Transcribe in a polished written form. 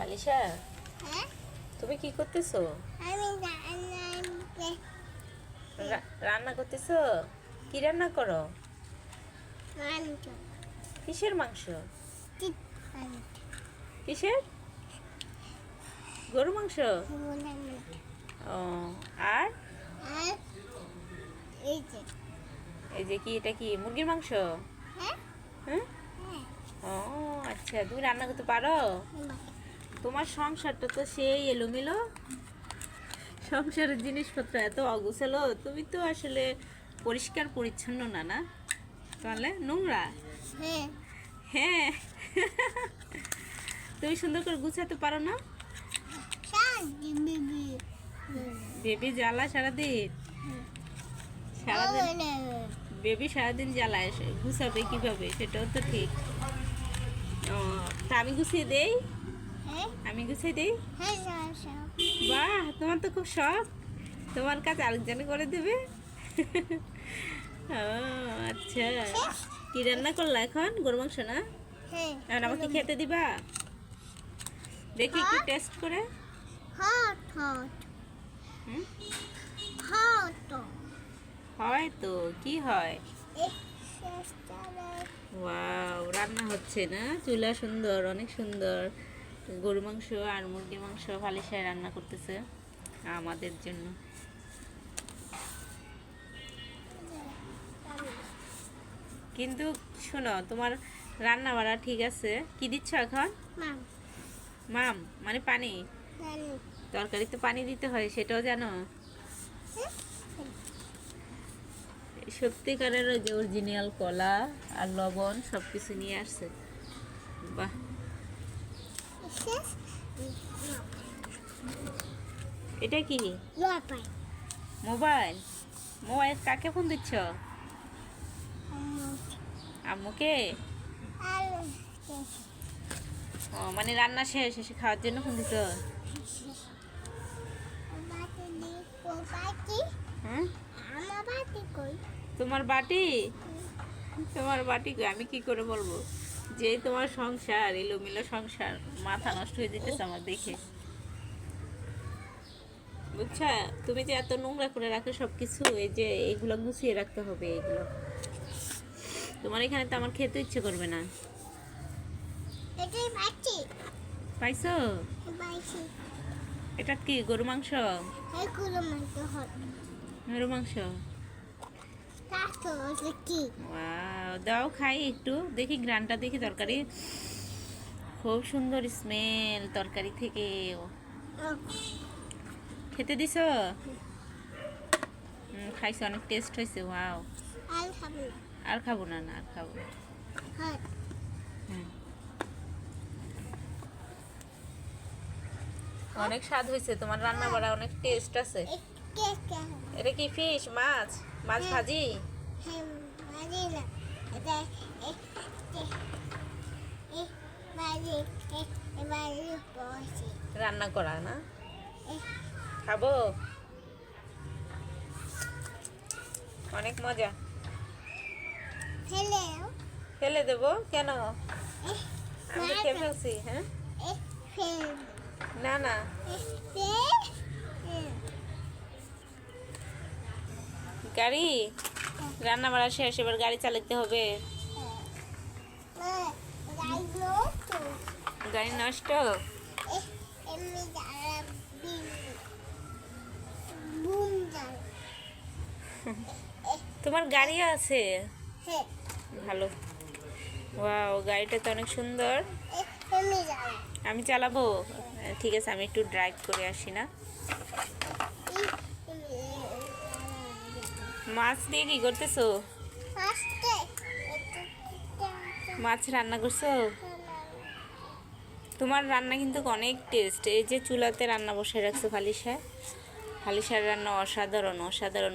আলিশা, হ্যাঁ তুমি কি করতেছো? আমি রান্না করতেছো? কি রান্না করো? মাংস কিসের মাংস? মাংস কিসের? গরু মাংস? ও, আর আর এই যে এই যে কি, এটা কি মুরগির মাংস? হ্যাঁ হ্যাঁ। হ্যাঁ ও আচ্ছা, তুমি রান্না করতে পারো? তোমার সংসারটা তো সেই এলোমেলো, সংসারের জিনিসপত্র এত অগোছালো। তুমি তো আসলে পরিষ্কার পরিচ্ছন্ন না, না তাহলে নোংরা। হ্যাঁ হ্যাঁ। তুমি সুন্দর করে গুছাতে পারো না? বেবি জ্বালা সারাদিন, সারাদিন বেবি সারাদিন জ্বালায়, গুছাবে কিভাবে সেটাও তো ঠিক। ও, তা আমি গুছিয়ে দেই, আমি গুছিয়ে দেই। বাহ, তোমার তো খুব শখ, তোমার কাজ আরেকজনে করে দেবে। ও আচ্ছা, কি রান্না করলা এখন? গরু মাংস না? এখন আমাকে খেতে দিবা? দেখি একটু টেস্ট করে। হুম, হয় তো, কি হয়? ওয়াও, রান্না হচ্ছে না? চুলা সুন্দর, অনেক সুন্দর। গরু মাংস আর মুরগির মাংস ফালিশায় রান্না করতেছে আমাদের জন্য। কিন্তু শোনো, তোমার রান্না বাড়া ঠিক আছে, কি দিচ্ছ এখন? মাম মানে পানি? তরকারিতে পানি দিতে হয়, সেটাও জানো? সত্যিকারের ওই যে অরিজিনাল কলা আর লবণ সবকিছু নিয়ে আসছে। বাহ, এটা কি? মোবাইল? মোবাইল কাকে ফোন দিচ্ছ? আম্মুকে? ও মানে রান্না শেষ, শেষে খাওয়ার জন্য ফোন দিচ্ছ? হুম, তোমার বাটি? তোমার বাটি কই? আমি কি করে বলবো যে তোমার সংসার এলোমেলো সংসার, মাথা নষ্ট হয়ে যেতেছে আমার দেখে, বুঝছা? তুমি যে এত নোংরা করে রাখো সবকিছু, এই যে এগুলো গুছিয়ে রাখতে হবে এগুলো। তোমার এখানে তো আমার খেতে ইচ্ছে করবে না। পাইছো? এটা কি গরু মাংস? গরু মাংস? ওয়াও, দাও খাই একটু, দেখি গ্রানটা দেখি। তরকারি খুব সুন্দর স্মেল তরকারি থেকে। খেতে দিছো? খাইছো, অনেক টেস্ট হয়েছে। ওয়াও, আর খাবো না, না আর খাবো না। হুম, অনেক স্বাদ হয়েছে তোমার রান্না বাড়া, অনেক টেস্ট আছে। এটা কি ফিশ? মাছ? মাছ ভাজি? রান্না করা না? খাবো, অনেক মজা। ফেলে দেবো কেন? আমি তো খেয়ে ফেলছি। হ্যাঁ, না না, গাড়ি রান্না বাড়া শেষ, এবার গাড়ি চালাতে হবে। গাড়ি নষ্ট? তোমার গাড়ি আছে? ভালো। ওয়াও, গাড়িটা তো অনেক সুন্দর। আমি চালাবো? ঠিক আছে, আমি একটু ড্রাইভ করে আসি না। মাছ দিয়ে কি করতেছো? মাছ রান্না করছো? তোমার রান্না কিন্তু অনেক টেস্ট। এই যে চুলাতে রান্না বসে রাখছো ফালিশা, ফালিশার রান্না অসাধারণ, অসাধারণ।